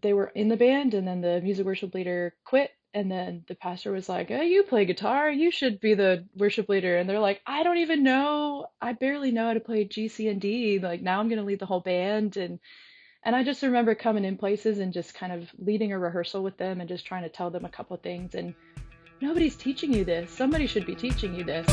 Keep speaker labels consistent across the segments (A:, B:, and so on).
A: they were in the band, and then the music worship leader quit, and then the pastor was like, "Oh, you play guitar, you should be the worship leader." And they're like, "I don't even know, I barely know how to play G, C, and D. Like now I'm gonna lead the whole band." And I just remember coming in places and just kind of leading a rehearsal with them and just trying to tell them a couple of things. And nobody's teaching you this. Somebody should be teaching you this.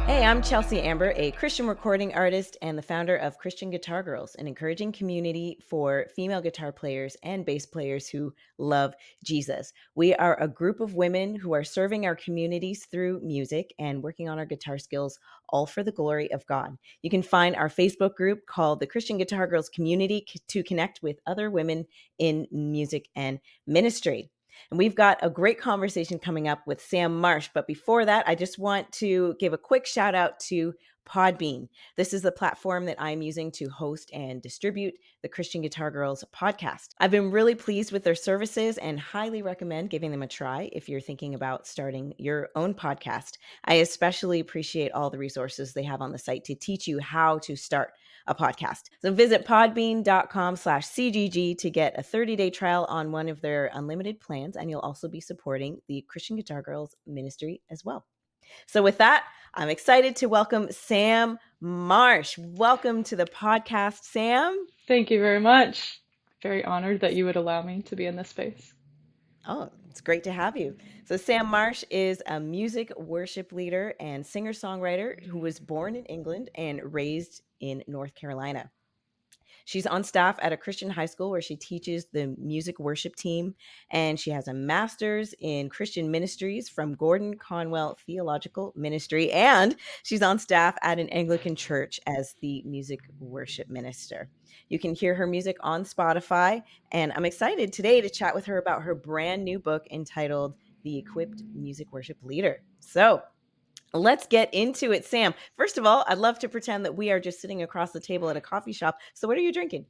B: Hey, I'm Chelsea Amber, a Christian recording artist and the founder of Christian Guitar Girls, an encouraging community for female guitar players and bass players who love Jesus. We are a group of women who are serving our communities through music and working on our guitar skills, all for the glory of God. You can find our Facebook group called the Christian Guitar Girls Community to connect with other women in music and ministry. And we've got a great conversation coming up with Sam Marsh. But before that, I just want to give a quick shout out to Podbean. This is the platform that I'm using to host and distribute the Christian Guitar Girls podcast. I've been really pleased with their services and highly recommend giving them a try if you're thinking about starting your own podcast. I especially appreciate all the resources they have on the site to teach you how to start a podcast. So visit podbean.com/CGG to get a 30-day trial on one of their unlimited plans, and you'll also be supporting the Christian Guitar Girls ministry as well. So with that, I'm excited to welcome Sam Marsh. Welcome to the podcast, Sam.
A: Thank you very much. Very honored that you would allow me to be in this space.
B: Oh, it's great to have you. So Sam Marsh is a music worship leader and singer-songwriter who was born in England and raised in North Carolina. She's on staff at a Christian high school where she teaches the music worship team, and she has a master's in Christian ministries from Gordon Conwell Theological Ministry, and she's on staff at an Anglican church as the music worship minister. You can hear her music on Spotify, and I'm excited today to chat with her about her brand new book entitled The Equipped Music Worship Leader. So, let's get into it, Sam. First of all, I'd love to pretend that we are just sitting across the table at a coffee shop. So, what are you drinking?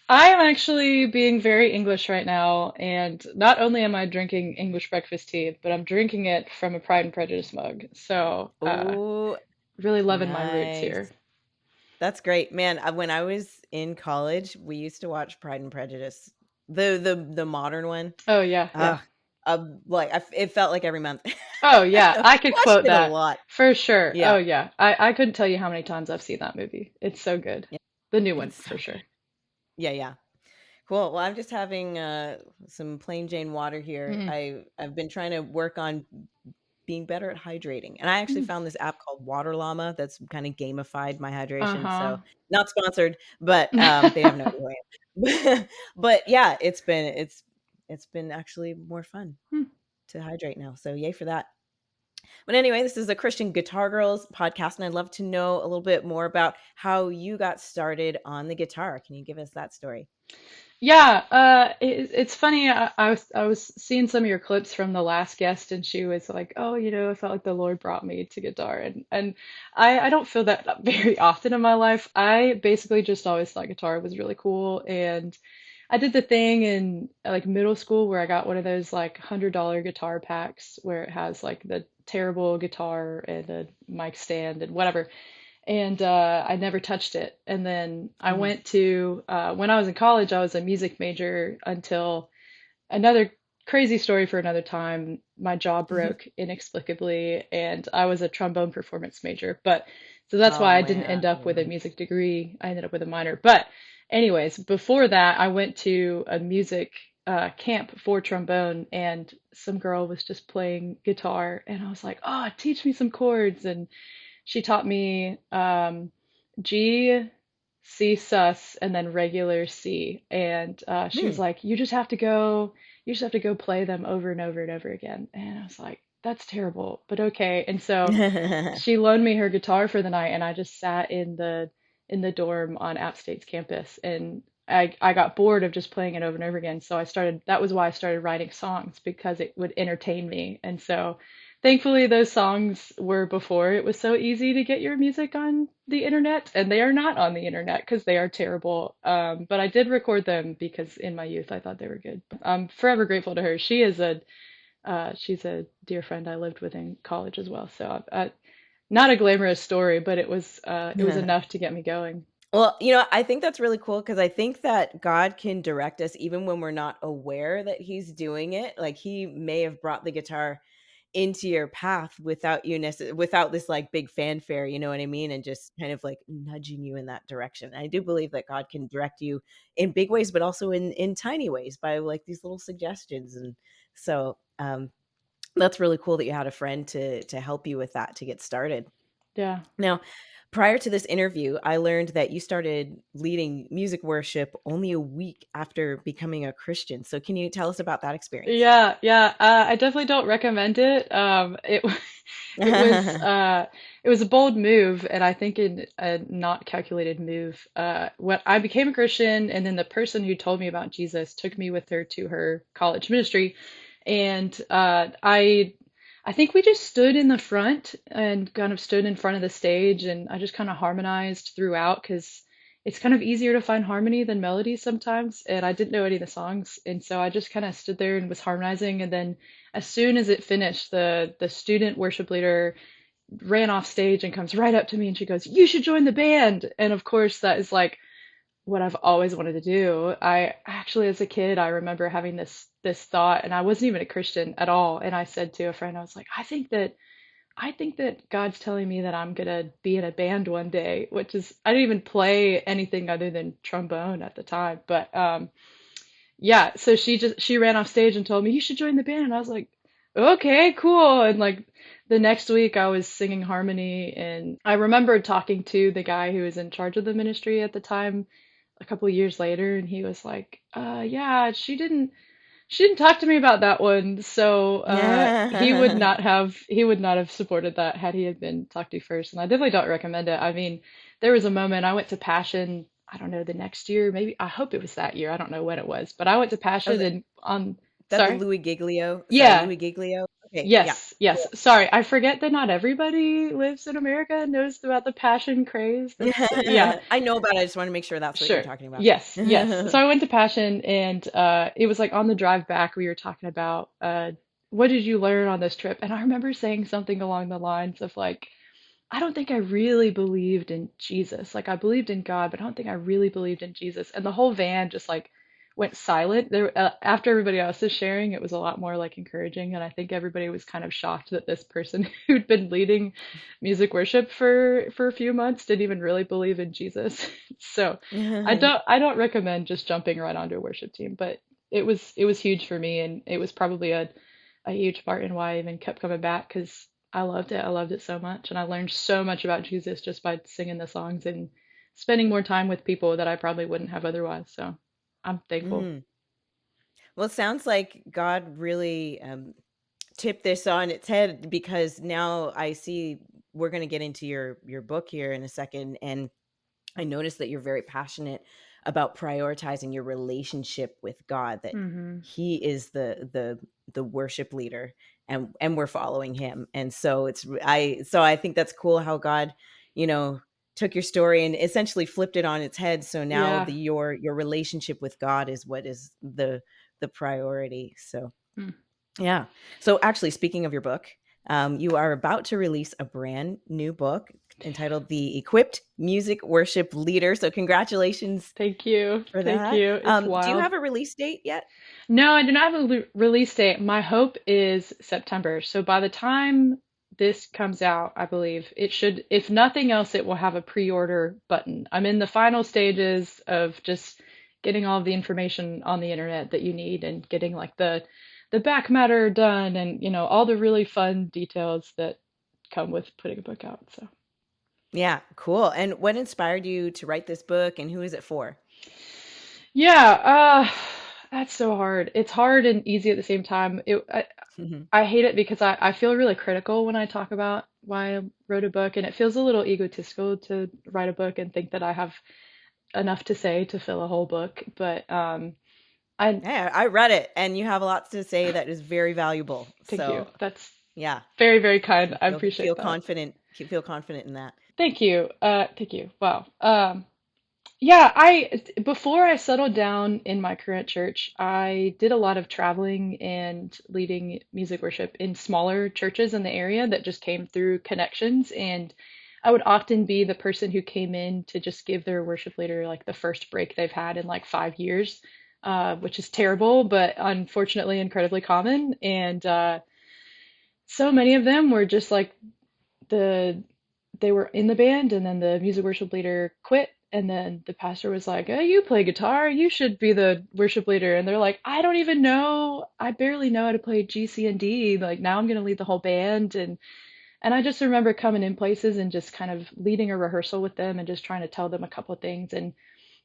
A: I am actually being very English right now, and not only am I drinking English breakfast tea, but I'm drinking it from a Pride and Prejudice mug. So,
B: Oh,
A: really loving my roots here.
B: nice. That's great, man. When I was in college, we used to watch Pride and Prejudice, the modern one.
A: Oh yeah, yeah.
B: Uh, it felt like every month.
A: Oh yeah, I could
B: Watched
A: quote
B: it a
A: that
B: lot.
A: for sure.
B: Yeah,
A: Oh yeah, I couldn't tell you how many times I've seen that movie. It's so good.
B: yeah,
A: The new one
B: it's so
A: for
B: good.
A: sure.
B: Yeah, yeah. Cool. Well, I'm just having some plain Jane water here.
A: Mm,
B: I've been trying to work on being better at hydrating. And I actually
A: mm.
B: found this app called Water Llama that's kind of gamified my hydration.
A: Uh-huh.
B: So not sponsored, but they have no idea who I am. But yeah, it's been actually more fun
A: Hmm.
B: to hydrate now. So yay for that. But anyway, this is a Christian Guitar Girls podcast, and I'd love to know a little bit more about how you got started on the guitar. Can you give us that story?
A: Yeah, it's funny. I was seeing some of your clips from the last guest, and she was like, "Oh, I felt like the Lord brought me to guitar," and I don't feel that very often in my life. I basically just always thought guitar was really cool, and I did the thing in like middle school where I got one of those like $100 guitar packs where it has like the terrible guitar and a mic stand and whatever, and I never touched it. And then I
B: Mhm.
A: went to when I was in college, I was a music major until another crazy story for another time. My jaw broke inexplicably, and I was a trombone performance major. But so that's
B: Oh
A: why I didn't
B: man.
A: end up with a music degree. I ended up with a minor. But anyways, before that, I went to a music camp for trombone, and some girl was just playing guitar, and I was like, "Oh, teach me some chords." And she taught me G, C sus, and then regular C. And she was
B: Hmm.
A: like, you just have to go play them over and over and over again. And I was like, that's terrible, but okay. And so she loaned me her guitar for the night, and I just sat in the dorm on App State's campus, and I got bored of just playing it over and over again. So that was why I started writing songs because it would entertain me. And so thankfully those songs were before it was so easy to get your music on the internet, and they are not on the internet because they are terrible. But I did record them because in my youth I thought they were good. I'm forever grateful to her. She's a dear friend I lived with in college as well. So not a glamorous story, but it was enough to get me going.
B: Well, I think that's really cool because I think that God can direct us even when we're not aware that He's doing it. Like He may have brought the guitar into your path without without this like big fanfare, you know what I mean? And just kind of like nudging you in that direction. I do believe that God can direct you in big ways, but also in tiny ways by like these little suggestions. And so that's really cool that you had a friend to help you with that to get started.
A: Yeah.
B: Now, prior to this interview, I learned that you started leading music worship only a week after becoming a Christian. So, can you tell us about that experience?
A: Yeah, yeah. I definitely don't recommend it. It was it was a bold move, and I think a not calculated move. When I became a Christian, and then the person who told me about Jesus took me with her to her college ministry, and I think we just stood in the front and kind of stood in front of the stage, and I just kind of harmonized throughout because it's kind of easier to find harmony than melody sometimes, and I didn't know any of the songs, and so I just kind of stood there and was harmonizing, and then as soon as it finished, the student worship leader ran off stage and comes right up to me and she goes, "You should join the band." And of course, that is like what I've always wanted to do. I actually, as a kid, I remember having this thought, and I wasn't even a Christian at all, and I said to a friend, I was like, I think that God's telling me that I'm gonna be in a band one day, which is I didn't even play anything other than trombone at the time. But yeah, so she ran off stage and told me you should join the band, and I was like, okay, cool. And like the next week I was singing harmony, and I remember talking to the guy who was in charge of the ministry at the time a couple years later, and he was like, yeah, she didn't talk to me about that one, so he would not have supported that had he had been talked to first, and I definitely don't recommend it. I mean, there was a moment I went to Passion, I don't know, the next year, maybe I hope it was that year, I don't know when it was, but I went to
B: Oh,
A: Passion and on
B: that the
A: sorry?
B: Louis Giglio? Sorry,
A: Yeah,
B: Louis Giglio? Okay, yeah.
A: yes, yes.
B: Cool.
A: Sorry, I forget that not everybody lives in America and knows about the Passion craze. That's yeah.
B: I know about it, I just wanna make sure that's what you're
A: Sure.
B: talking about.
A: Yes, yes. So I went to Passion, and it was like on the drive back we were talking about what did you learn on this trip? And I remember saying something along the lines of like, I don't think I really believed in Jesus. Like I believed in God, but I don't think I really believed in Jesus. And the whole van just like went silent. There after everybody else is sharing, it was a lot more like encouraging, and I think everybody was kind of shocked that this person who'd been leading music worship for a few months didn't even really believe in Jesus. So, I don't recommend just jumping right onto a worship team, but it was huge for me, and it was probably a huge part in why I even kept coming back because I loved it. I loved it so much, and I learned so much about Jesus just by singing the songs and spending more time with people that I probably wouldn't have otherwise. So I'm thankful.
B: Mm. Well, it sounds like God really, tipped this on its head because now I see we're gonna get into your book here in a second, and I noticed that you're very passionate about prioritizing your relationship with God, that
A: Hmm.
B: he is the worship leader and we're following him. And so I think that's cool how God, you know, took your story and essentially flipped it on its head. So now
A: Yeah.
B: your relationship with God is what is the priority. So
A: Mm.
B: yeah. So actually, speaking of your book, you are about to release a brand new book entitled The Equipped Music Worship Leader. So congratulations
A: Thank you.
B: for
A: Thank
B: that.
A: you. It's
B: Do you
A: wild.
B: have a release date yet?
A: No, I do not have a release date. My hope is September. So by the time this comes out, I believe it should, if nothing else, it will have a pre-order button. I'm in the final stages of just getting all of the information on the internet that you need and getting like the back matter done and all the really fun details that come with putting a book out. So
B: Yeah, cool. And what inspired you to write this book and who is it for?
A: yeah, that's so hard. It's hard and easy at the same time. I hate it because I feel really critical when I talk about why I wrote a book, and it feels a little egotistical to write a book and think that I have enough to say to fill a whole book. But I
B: Yeah, I read it and you have a lot to say that is very valuable.
A: thank you.
B: So
A: That's
B: yeah,
A: very, very kind.
B: so
A: I
B: feel
A: appreciate that.
B: confident. Feel confident in that.
A: Thank you. Thank you. Wow. Yeah, I before I settled down in my current church, I did a lot of traveling and leading music worship in smaller churches in the area that just came through connections. And I would often be the person who came in to just give their worship leader like the first break they've had in like 5 years, which is terrible, but unfortunately incredibly common. And so many of them were just like the they were in the band and then the music worship leader quit and then the pastor was like, "Oh, you play guitar, you should be the worship leader." And they're like, "I don't even know, I barely know how to play G, C, and D. Like now I'm going to lead the whole band." And I just remember coming in places and just kind of leading a rehearsal with them and just trying to tell them a couple of things, and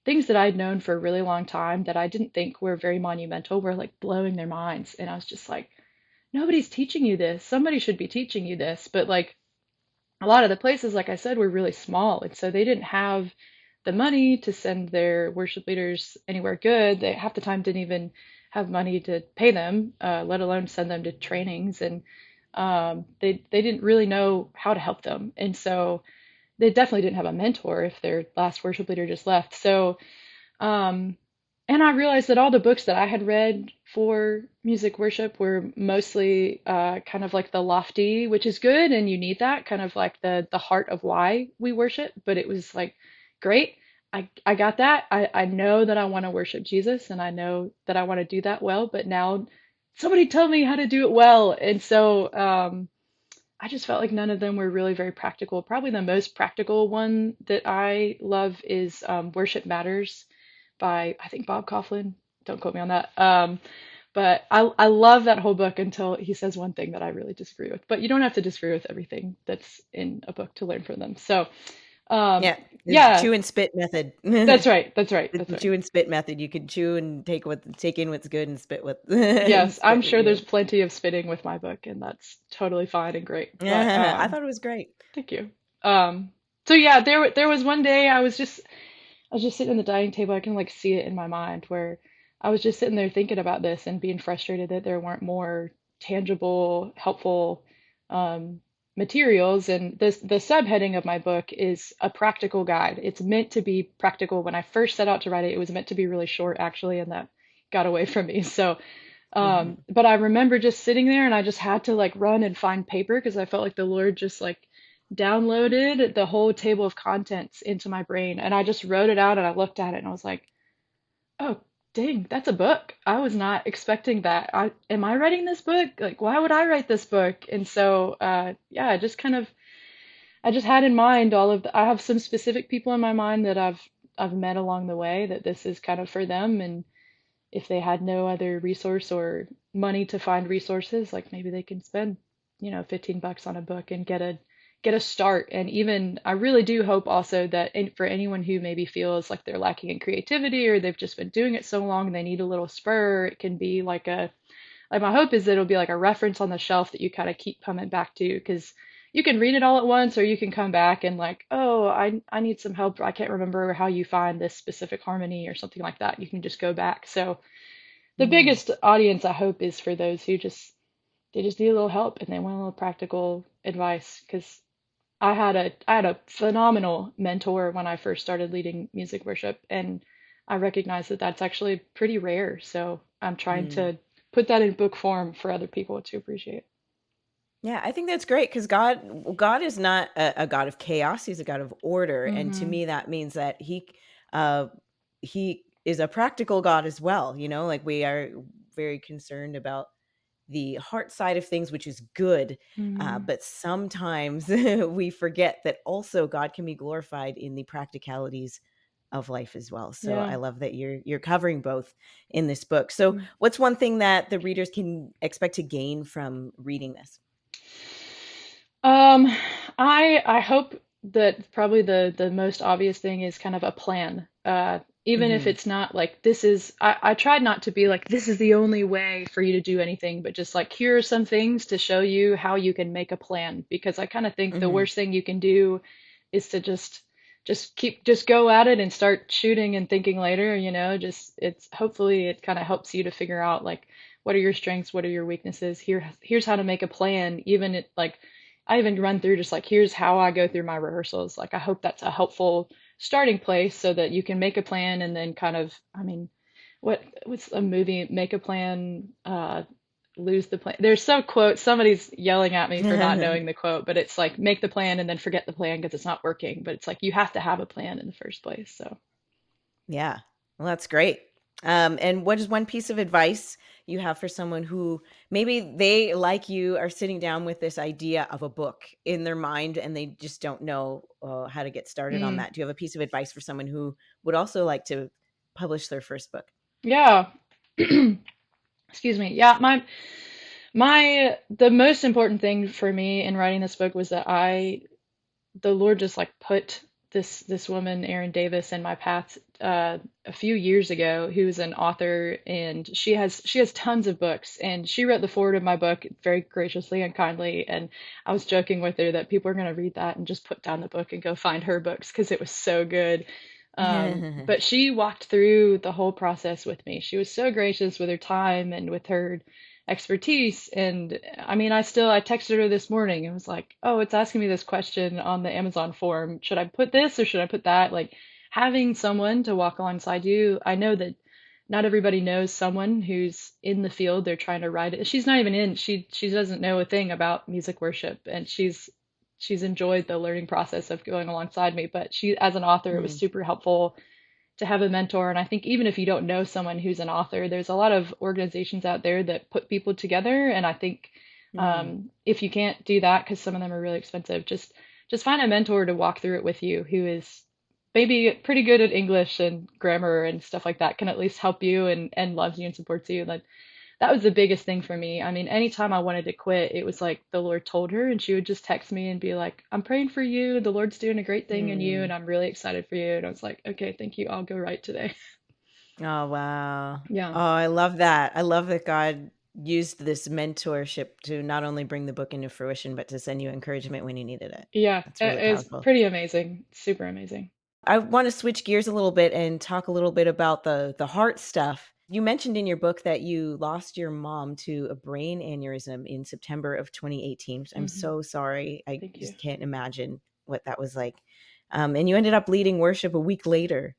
A: things that I'd known for a really long time that I didn't think were very monumental were like blowing their minds. And I was just like, "Nobody's teaching you this. Somebody should be teaching you this." But like a lot of the places, like I said, were really small. And so they didn't have the money to send their worship leaders anywhere good. They half the time didn't even have money to pay them, let alone send them to trainings. And they didn't really know how to help them. And so they definitely didn't have a mentor if their last worship leader just left. So um, and I realized that all the books that I had read for music worship were mostly kind of like the lofty, which is good, and you need that kind of like the heart of why we worship. But it was like, great, I got that. I know that I want to worship Jesus, and I know that I want to do that well. But now somebody tell me how to do it well. And so I just felt like none of them were really very practical. Probably the most practical one that I love is Worship Matters by I think Bob Kauflin. Don't quote me on that. But I love that whole book until he says one thing that I really disagree with. But you don't have to disagree with everything that's in a book to learn from them. So um,
B: Yeah, the
A: yeah,
B: chew and spit method.
A: that's right. That's right.
B: The
A: That's right.
B: chew and spit method. You can chew and take in what's good and spit what and
A: Yes, I'm
B: spit what
A: sure
B: you
A: there's
B: don't.
A: plenty of spitting with my book, and that's totally fine and great. But
B: I thought it was great.
A: thank you. Um, so yeah, there was one day I was just sitting at the dining table. I can like see it in my mind where I was just sitting there thinking about this and being frustrated that there weren't more tangible, helpful um, materials. And the subheading of my book is a practical guide. It's meant to be practical. When I first set out to write it, it was meant to be really short, actually, and that got away from me. So,
B: Mhm.
A: but I remember just sitting there and I just had to like run and find paper because I felt like the Lord just like downloaded the whole table of contents into my brain, and I just wrote it out and I looked at it and I was like, "Oh, dang, that's a book. I was not expecting that. Am I writing this book? Like, why would I write this book?" And so, yeah, I just kind of I just had in mind I have some specific people in my mind that I've met along the way that this is kind of for them, and if they had no other resource or money to find resources, like maybe they can spend, 15 bucks on a book and get a start. And even I really do hope also that for anyone who maybe feels like they're lacking in creativity or they've just been doing it so long they need a little spur, it can be like my hope is that it'll be like a reference on the shelf that you kind of keep coming back to because you can read it all at once or you can come back and like, oh, I need some help. I can't remember how you find this specific harmony or something like that. You can just go back. So the
B: Mhm.
A: biggest audience I hope is for those who they just need a little help and they want a little practical advice because I had a phenomenal mentor when I first started leading music worship, and I recognize that that's actually pretty rare. So I'm trying
B: Mm.
A: to put that in book form for other people to appreciate.
B: Yeah, I think that's great because God is not a God of chaos. He's a God of order, and to
A: Hmm.
B: me, that means that uh, he is a practical God as well. Like we are very concerned about the heart side of things, which is good.
A: Hmm.
B: But sometimes we forget that also God can be glorified in the practicalities of life as well. So I
A: Yeah.
B: love that you're covering both in this book. So
A: Mm.
B: what's one thing that the readers can expect to gain from reading this?
A: Um, I hope that probably the most obvious thing is kind of a plan. Even if
B: Hmm.
A: it's not like this is I tried not to be like this is the only way for you to do anything, but just like here are some things to show you how you can make a plan because I kind of think the
B: Hmm.
A: worst thing you can do is to just go at it and start shooting and thinking later, just it's hopefully it kind of helps you to figure out like what are your strengths, what are your weaknesses. Here's how to make a plan, even it like I even run through just like here's how I go through my rehearsals. Like I hope that's a helpful starting place so that you can make a plan and then kind of, I mean, what's a movie? Make a plan, lose the plan. There's some quote, somebody's yelling at me for not knowing the quote, but it's like make the plan and then forget the plan because it's not working. But it's like you have to have a plan in the first place. So,
B: Yeah. Well, that's great. And what is one piece of advice you have for someone who maybe they, like you, are sitting down with this idea of a book in their mind and they just don't know how to get started on
A: mm,
B: that? Do you have a piece of advice for someone who would also like to publish their first book?
A: yeah. Excuse me. Yeah, the most important thing for me in writing this book was that the Lord just like put this woman, Erin Davis, in my path a few years ago, who's an author, and she has tons of books, and she wrote the foreword of my book very graciously and kindly. And I was joking with her that people are going to read that and just put down the book and go find her books because it was so good. But she walked through the whole process with me. She was so gracious with her time and with her expertise. And I mean, I texted her this morning and was like, oh, it's asking me this question on the Amazon form. Should I put this or should I put that? Like having someone to walk alongside you. I know that not everybody knows someone who's in the field. They're trying to write it. She's not even in. She doesn't know a thing about music worship, and she's enjoyed the learning process of going alongside me. But she, as an author, it was
B: Mm,
A: super helpful to have a mentor. And I think even if you don't know someone who's an author, there's a lot of organizations out there that put people together. And I think
B: mm,
A: if you can't do that, because some of them are really expensive, just find a mentor to walk through it with you who is maybe pretty good at English and grammar and stuff like that, can at least help you and loves you and supports you. That was the biggest thing for me. I mean, anytime I wanted to quit, it was like the Lord told her, and she would just text me and be like, I'm praying for you. The Lord's doing a great thing in you,
B: mm.
A: and I'm really excited for you. And I was like, okay, thank you. I'll go write today.
B: Oh, wow.
A: Yeah.
B: Oh, I love that. I love that God used this mentorship to not only bring the book into fruition, but to send you encouragement when you needed it.
A: Yeah.
B: That's really
A: It's
B: powerful.
A: pretty amazing. Super amazing.
B: I want to switch gears a little bit and talk a little bit about the heart stuff. You mentioned in your book that you lost your mom to a brain aneurysm in September of 2018. I'm
A: Hmm.
B: so sorry. I
A: Thank you.
B: just can't imagine what that was like. And you ended up leading worship a week later.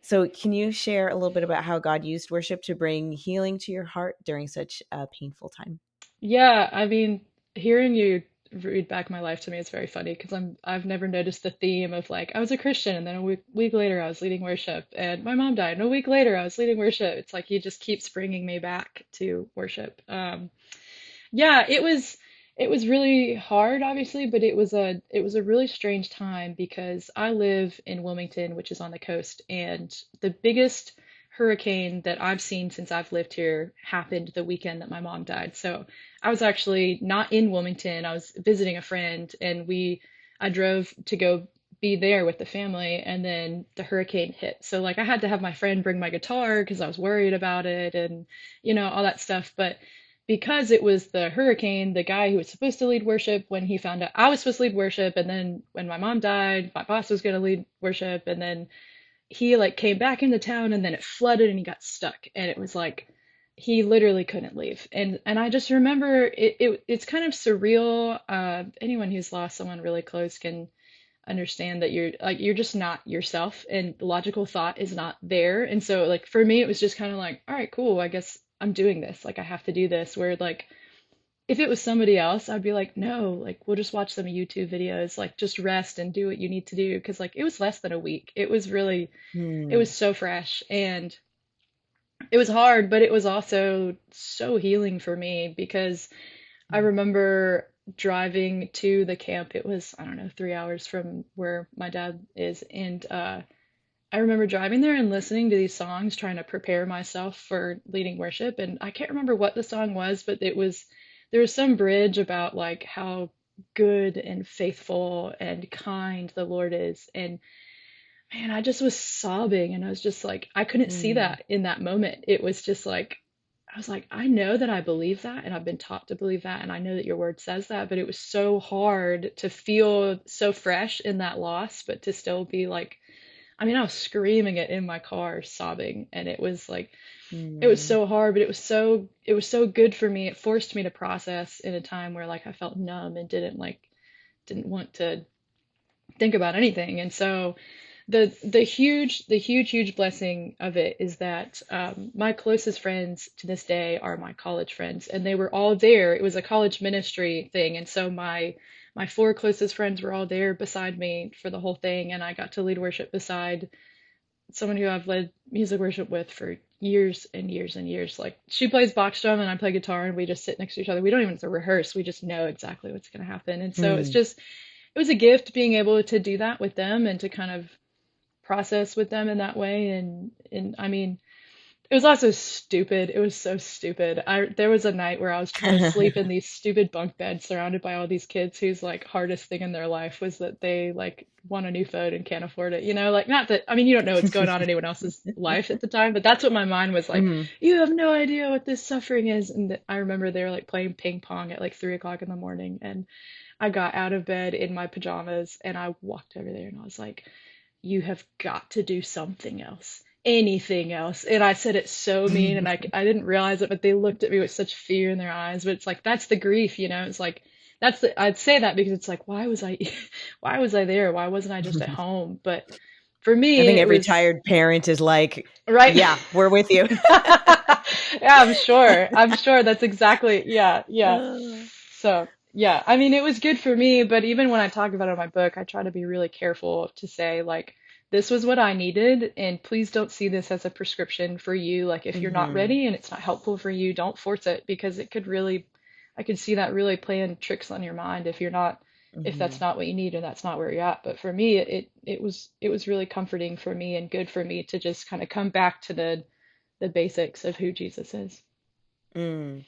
B: So, can you share a little bit about how God used worship to bring healing to your heart during such a painful time?
A: Yeah, I mean, hearing you read back my life to me is very funny because I've never noticed the theme of like I was a Christian and then a week later I was leading worship and my mom died and a week later I was leading worship. It's like he just keeps bringing me back to worship. Yeah, it was really hard, obviously, but it was a really strange time because I live in Wilmington, which is on the coast, and the biggest hurricane that I've seen since I've lived here happened the weekend that my mom died. So I was actually not in Wilmington. I was visiting a friend, and I drove to go be there with the family, and then the hurricane hit. So like I had to have my friend bring my guitar because I was worried about it and all that stuff. But because it was the hurricane, the guy who was supposed to lead worship, when he found out I was supposed to lead worship, and then when my mom died, my boss was going to lead worship, and then he like came back into town, and then it flooded, and he got stuck, and it was like he literally couldn't leave. And I just remember it's kind of surreal. Anyone who's lost someone really close can understand that you're just not yourself and logical thought is not there. And so like for me it was just kind of like, all right, cool, I guess I'm doing this. Like I have to do this. Where like if it was somebody else, I'd be like, no, like we'll just watch some YouTube videos, like just rest and do what you need to do. Cause like it was less than a week. It
B: Hmm.
A: was so fresh and it was hard, but it was also so healing for me because I
B: Mm.
A: remember driving to the camp. It was, I don't know, 3 hours from where my dad is. And I remember driving there and listening to these songs, trying to prepare myself for leading worship. And I can't remember what the song was, but there was some bridge about like how good and faithful and kind the Lord is. And man, I just was sobbing and I was just like, I couldn't see
B: Mm.
A: that in that moment. It was just like, I was like, I know that I believe that and I've been taught to believe that and I know that your word says that, but it was so hard to feel so fresh in that loss, but to still be like, I mean, I was screaming it in my car, sobbing, and it was like, it was
B: Mm.
A: so hard, but it was so good for me. It forced me to process in a time where like I felt numb and didn't want to think about anything. And so The huge blessing of it is that my closest friends to this day are my college friends, and they were all there. It was a college ministry thing, and so my four closest friends were all there beside me for the whole thing, and I got to lead worship beside someone who I've led music worship with for years and years and years. Like she plays box drum and I play guitar, and we just sit next to each other. We don't even have to rehearse. We just know exactly what's going to happen. And so
B: Mm.
A: it was a gift being able to do that with them and to kind of process with them in that way. And I mean, it was also stupid. It was so stupid. There was a night where I was trying to sleep in these stupid bunk beds surrounded by all these kids whose like hardest thing in their life was that they like want a new phone and can't afford it. You know, like not that I mean you don't know what's going on in anyone else's life at the time, but that's what my mind was like.
B: Mhm.
A: You have no idea what this suffering is. And I remember they were like playing ping pong at like 3 o'clock in the morning, and I got out of bed in my pajamas and I walked over there and I was like, you have got to do something else, anything else. And I said it so mean, and I didn't realize it, but they looked at me with such fear in their eyes. But it's like, that's the grief, you know? It's like, I'd say that because it's like, why was I, why was I there? Why wasn't I just at home? But for
B: I
A: me,
B: think
A: it
B: every
A: was,
B: tired parent is like,
A: right?
B: "Yeah, we're with you."
A: Yeah, I'm sure. I'm sure that's exactly, yeah, yeah.
B: Uh,
A: So, yeah, I mean, it was good for me, but even when I talk about it in my book, I try to be really careful to say, like, this was what I needed, and please don't see this as a prescription for you. Like, if you're not
B: mhm.
A: ready and it's not helpful for you, don't force it because it could really, I could see that really playing tricks on your mind if you're not, if that's
B: Mhm.
A: not what you need and that's not where you're at. But for me, it was really comforting for me and good for me to just kind of come back to the basics of who Jesus is.
B: Mm.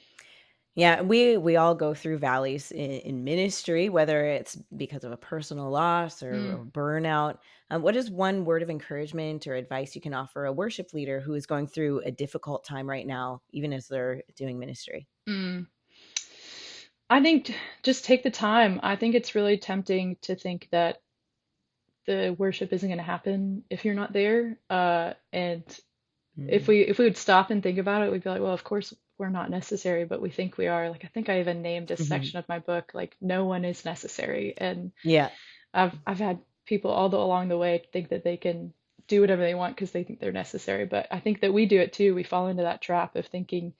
B: Yeah, we all go through valleys in ministry, whether it's because of a personal loss
A: Mm,
B: or burnout. What is one word of encouragement or advice you can offer a worship leader who is going through a difficult time right now, even as they're doing ministry?
A: mm. I think just take the time. I think it's really tempting to think that the worship isn't going to happen if you're not there. And if
B: Mm.
A: we would stop and think about it, we'd be like, well, of course we're not necessary, but we think we are. Like I think I even named a section of my book like "No one is necessary," and
B: Yeah.
A: I've had people along the way think that they can do whatever they want because they think they're necessary. But I think that we do it too. We fall into that trap of thinking,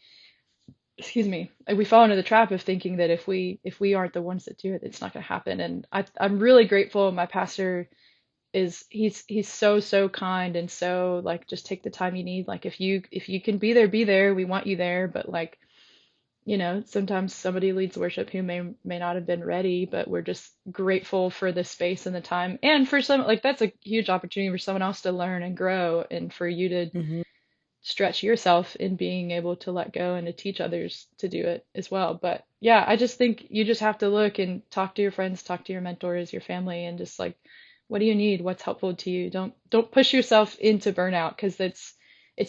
A: excuse me, like we fall into the trap of thinking that if we aren't the ones that do it, it's not going to happen. And I'm really grateful. My pastor is he's so kind and so like just take the time you need. Like if you can be there, be there. We want you there, but like sometimes somebody leads worship who may not have been ready, but we're just grateful for the space and the time. And for some, like that's a huge opportunity for someone else to learn and grow, and for you to
B: Mhm.
A: stretch yourself in being able to let go and to teach others to do it as well. But yeah, I just think you just have to look and talk to your friends, talk to your mentors, your family, and just like, what do you need? What's helpful to you? Don't push yourself into burnout because it's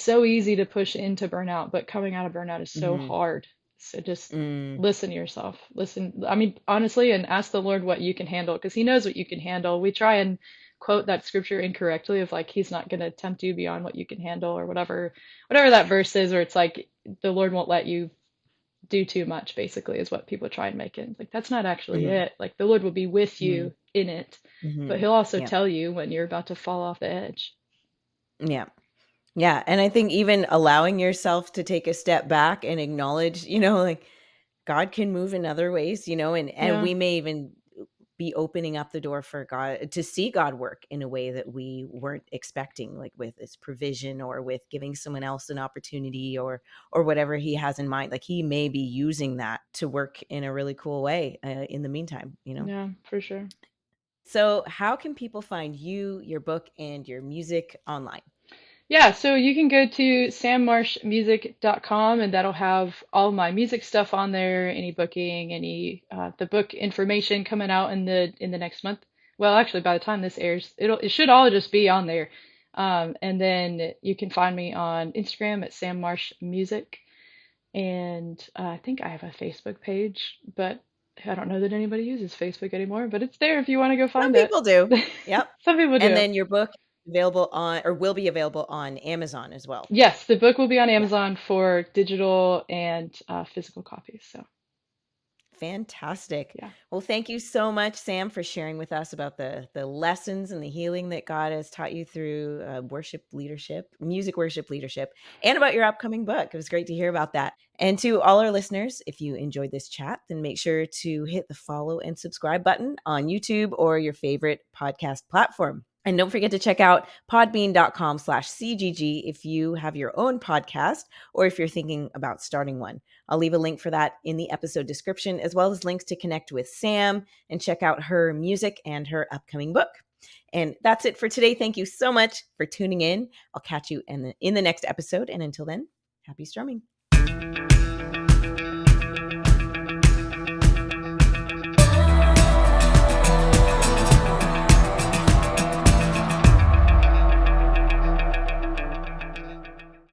A: so easy to push into burnout, but coming out of burnout is so
B: Mhm.
A: hard. So just
B: Mm.
A: listen to yourself. Listen, I mean, honestly, and ask the Lord what you can handle because He knows what you can handle. We try and quote that scripture incorrectly of like He's not going to tempt you beyond what you can handle or whatever that verse is, where it's like the Lord won't let you do too much, basically, is what people try and make it. It's like that's not actually
B: Mhm.
A: it. Like the Lord will be with
B: Mhm.
A: you in it, but
B: Mhm.
A: He'll also
B: Yeah.
A: tell you when you're about to fall off the edge.
B: Yeah. Yeah, and I think even allowing yourself to take a step back and acknowledge, like God can move in other ways, and
A: Yeah,
B: we may even be opening up the door for God to see God work in a way that we weren't expecting, like with his provision or with giving someone else an opportunity or whatever he has in mind. Like he may be using that to work in a really cool way in the meantime.
A: yeah, for sure.
B: So, how can people find you, your book, and your music online?
A: Yeah, so you can go to sammarshmusic.com and that'll have all my music stuff on there, any booking, any the book information coming out in the next month. Well, actually, by the time this airs, it should all just be on there. And then you can find me on Instagram at Sam Marsh Music, and I think I have a Facebook page, but I don't know that anybody uses Facebook anymore. But it's there if you want to go
B: Some
A: find it.
B: people do. Yep.
A: Some people
B: And
A: do.
B: then your book available on or will be available on Amazon as well.
A: Yes, the book will be on
B: Yeah.
A: Amazon for digital and physical copies. So,
B: Fantastic.
A: Yeah.
B: Well, thank you so much, Sam, for sharing with us about the lessons and the healing that God has taught you through worship leadership, music worship leadership, and about your upcoming book. It was great to hear about that. And to all our listeners, if you enjoyed this chat, then make sure to hit the follow and subscribe button on YouTube or your favorite podcast platform. And don't forget to check out podbean.com/CGG if you have your own podcast or if you're thinking about starting one. I'll leave a link for that in the episode description, as well as links to connect with Sam and check out her music and her upcoming book. And that's it for today. Thank you so much for tuning in. I'll catch you in the next episode. And until then, happy strumming.